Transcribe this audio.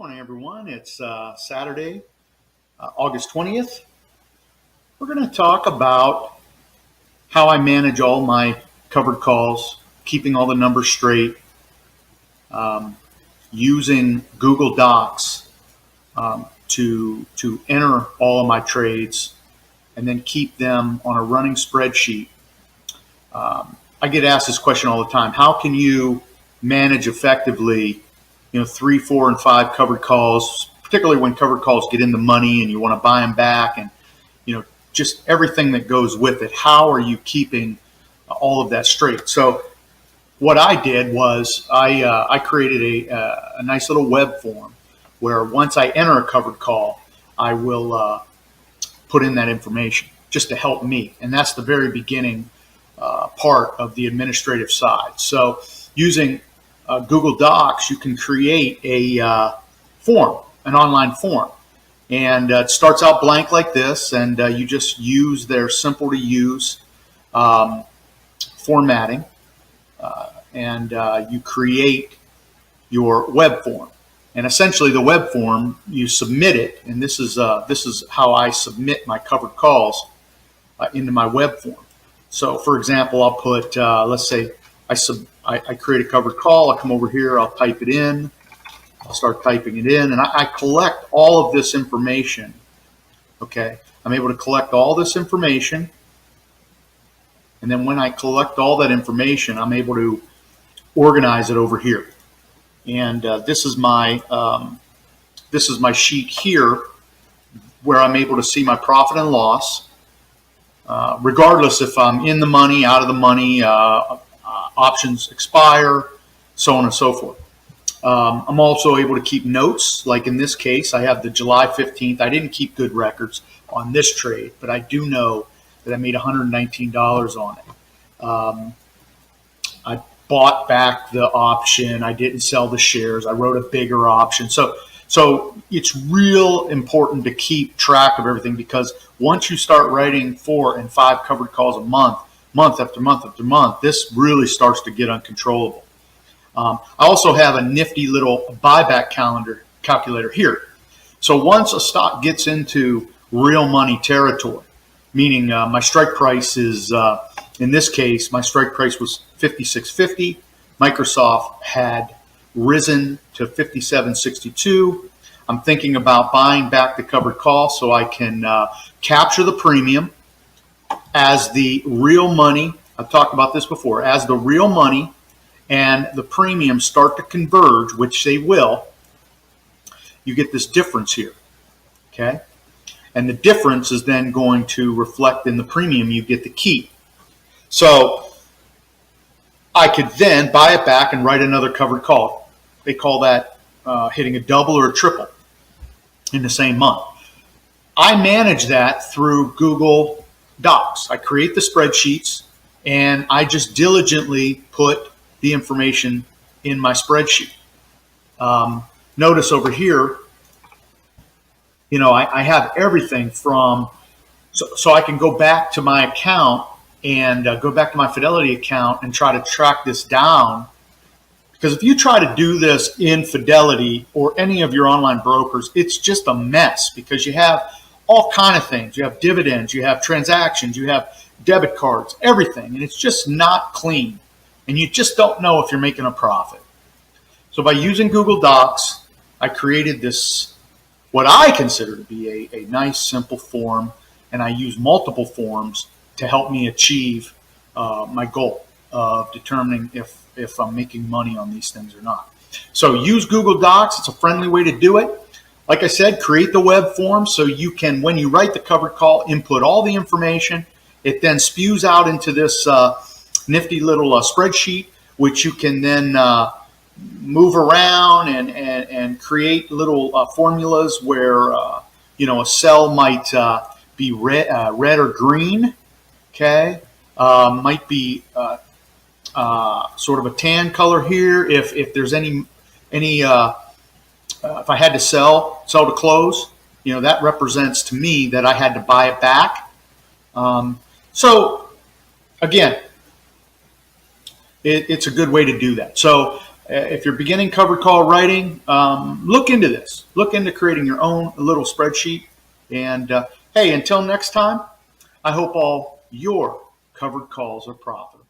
Morning, everyone. It's Saturday, August 20th. We're going to talk about how I manage all my covered calls, keeping all the numbers straight, using Google Docs to enter all of my trades, and then keep them on a running spreadsheet. I get asked this question all the time: how can you manage effectively 3, 4, and 5 covered calls, particularly when covered calls get in the money and you want to buy them back, and just everything that goes with it? How are you keeping all of that straight? So what I did was I created a nice little web form where once I enter a covered call, I will put in that information just to help me. And that's the very beginning part of the administrative side. So using Google Docs, you can create a form, an online form. And it starts out blank like this, and you just use their simple to use formatting, and you create your web form. And essentially the web form, you submit it, and this is how I submit my covered calls into my web form. So for example, I'll put, let's say I create a covered call, I'll come over here, I'll type it in, I'll start typing it in, and I collect all of this information. Okay, I'm able to collect all this information, and then when I collect all that information, I'm able to organize it over here. And this is my sheet here, where I'm able to see my profit and loss, regardless if I'm in the money, out of the money, options expire, so on and so forth. I'm also able to keep notes. Like in this case, I have the July 15th. I didn't keep good records on this trade, but I do know that I made $119 on it. I bought back the option. I didn't sell the shares. I wrote a bigger option. So it's real important to keep track of everything, because once you start writing 4 and 5 covered calls a month after month after month, this really starts to get uncontrollable. I also have a nifty little buyback calculator here. So once a stock gets into real money territory, meaning my strike price is, in this case, my strike price was $56.50. Microsoft had risen to $57.62. I'm thinking about buying back the covered call so I can capture the premium as the real money. I've talked about this before. As the real money and the premiums start to converge, which they will, you get this difference here. Okay? And the difference is then going to reflect in the premium you get to keep. So I could then buy it back and write another covered call. They call that hitting a double or a triple in the same month. I manage that through Google Docs. I create the spreadsheets, and I just diligently put the information in my spreadsheet. Notice over here, I have everything from, so I can go back to my account and go back to my Fidelity account and try to track this down. Because if you try to do this in Fidelity or any of your online brokers, it's just a mess, because you have all kind of things. You have dividends, you have transactions, you have debit cards, everything, and it's just not clean. And you just don't know if you're making a profit. So by using Google Docs, I created this, what I consider to be a nice, simple form, and I use multiple forms to help me achieve my goal of determining if I'm making money on these things or not. So use Google Docs. It's a friendly way to do it. Like I said, create the web form so you can, when you write the covered call, input all the information. It then spews out into this nifty little spreadsheet, which you can then move around and create little formulas where a cell might be red or green. Okay, might be sort of a tan color here. If there's any if I had to sell to close, that represents to me that I had to buy it back. So again, it's a good way to do that. So if you're beginning covered call writing, look into this. Look into creating your own little spreadsheet. And hey, until next time, I hope all your covered calls are profitable.